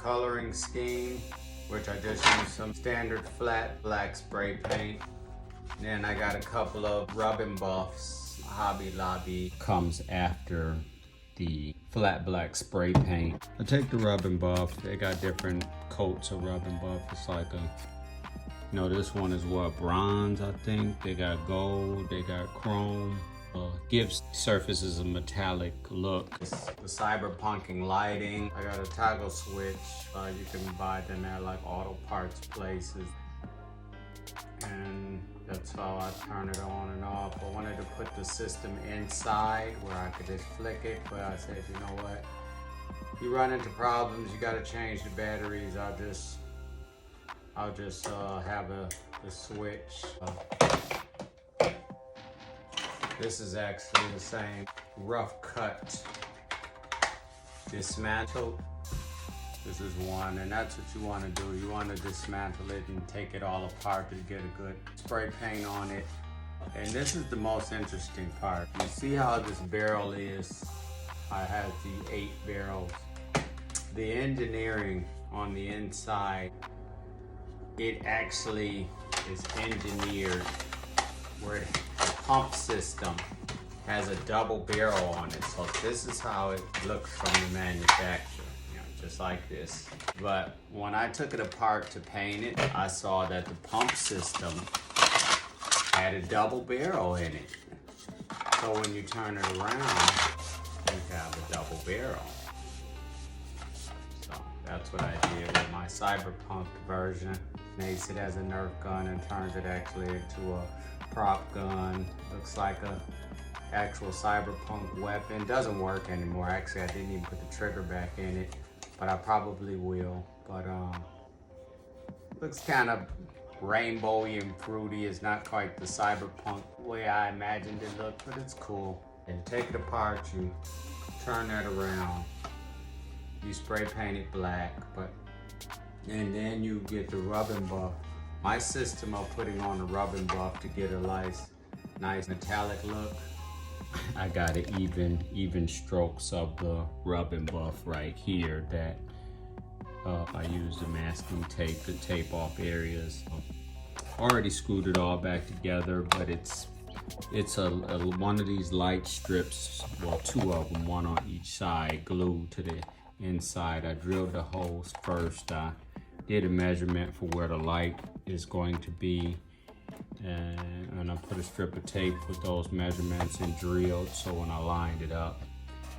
coloring scheme, which I just used some standard flat black spray paint. Then I got a couple of rubbing buffs. Hobby Lobby comes after the flat black spray paint. I take the rubbing buff. They got different coats of rubbing buff. It's like this one is what, bronze, I think. They got gold, they got chrome. Gives surfaces a metallic look. The cyberpunking lighting. I got a toggle switch. You can buy them at like auto parts places. And that's how I turn it on and off. I wanted to put the system inside where I could just flick it, but I said, you know what? You run into problems, you gotta change the batteries. I'll just have the switch. This is actually the same Roughcut dismantle. This is one, and that's what you want to do. You want to dismantle it and take it all apart to get a good spray paint on it. And this is the most interesting part. You see how this barrel is? I have the 8 barrels. The engineering on the inside, it actually is engineered where the pump system has a double barrel on it. So this is how it looks from the manufacturer, just like this. But when I took it apart to paint it, I saw that the pump system had a double barrel in it. So when you turn it around, you have a double barrel. So that's what I did with my Cyberpunk version. Makes it as a Nerf gun and turns it actually into a prop gun. Looks like a actual cyberpunk weapon. Doesn't work anymore. Actually, I didn't even put the trigger back in it, but I probably will. But looks kind of rainbowy and fruity. It's not quite the cyberpunk way I imagined it looked, but it's cool. And take it apart, you turn that around, you spray paint it black, and then you get the rubbing buff. My system of putting on the rubbing buff to get a nice metallic look. I got it even strokes of the rubbing buff right here that I use the masking tape to tape off areas. Already screwed it all back together, but it's one of these light strips, well, 2 of them, one on each side, glued to the inside. I drilled the holes first. I did a measurement for where the light is going to be, and I put a strip of tape with those measurements and drilled, so when I lined it up,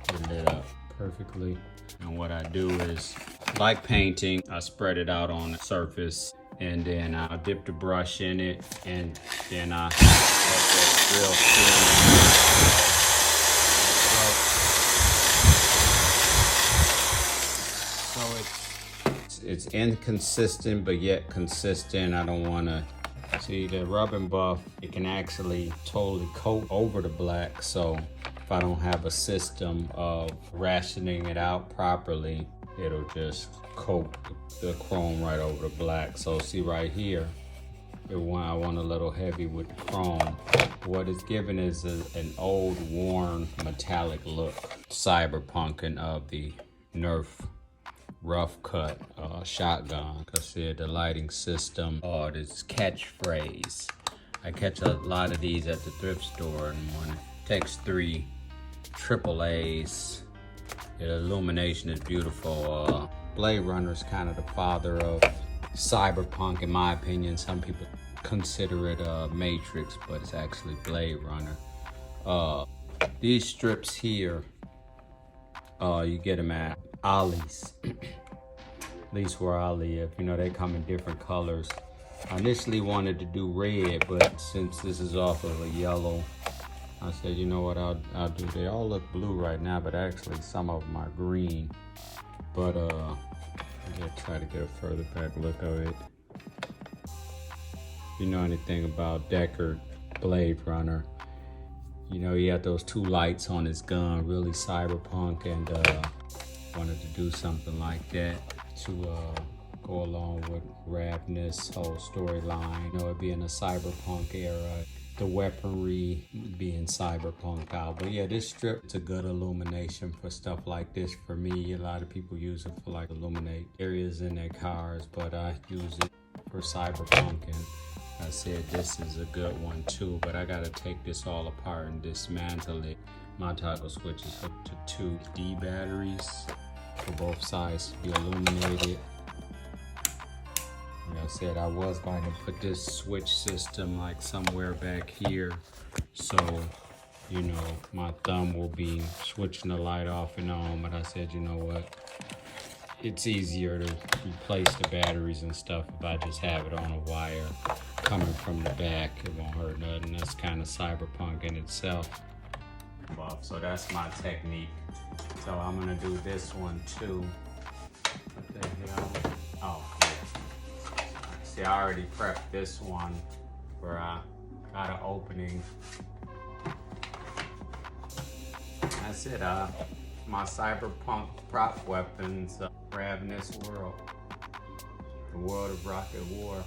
it lit up perfectly. And what I do is, like painting, I spread it out on the surface, and then I dip the brush in it, and then I let that drill so it's inconsistent, but yet consistent. I don't want to see the rubbing buff. It can actually totally coat over the black. So if I don't have a system of rationing it out properly, it'll just coat the chrome right over the black. So see right here, I want a little heavy with the chrome. What it's given is an old, worn, metallic look. Cyberpunking of the Nerf Roughcut shotgun. I said the lighting system, this catchphrase. I catch a lot of these at the thrift store, and when it takes 3 AAAs, the illumination is beautiful. Blade Runner is kind of the father of cyberpunk, in my opinion. Some people consider it Matrix, but it's actually Blade Runner. These strips here, you get them at Ollie's, at least where I live. They come in different colors. I initially wanted to do red, but since this is off of a yellow, I said, you know what, I'll do. They all look blue right now, but actually some of them are green. But I'm gonna try to get a further back look of it. If you know anything about Deckard Blade Runner, he had those 2 lights on his gun, really cyberpunk, and wanted to do something like that to go along with RAV NESS whole storyline. It being a cyberpunk era, the weaponry being cyberpunk out. But yeah, this strip is a good illumination for stuff like this. For me, a lot of people use it for like illuminate areas in their cars, but I use it for cyberpunking. I said this is a good one too, but I gotta take this all apart and dismantle it. My toggle switch is hooked to 2 D batteries for both sides to be illuminated. Like I said, I was going to put this switch system like somewhere back here, so you know my thumb will be switching the light off and on, but I said, you know what, it's easier to replace the batteries and stuff if I just have it on a wire coming from the back. It won't hurt nothing. That's kind of cyberpunk in itself. So that's my technique. So I'm gonna do this one too. What the hell? Oh, yeah. See, I already prepped this one where I got an opening. That's it. My cyberpunk prop weapons, RAV NESS world. The world of Rocket War.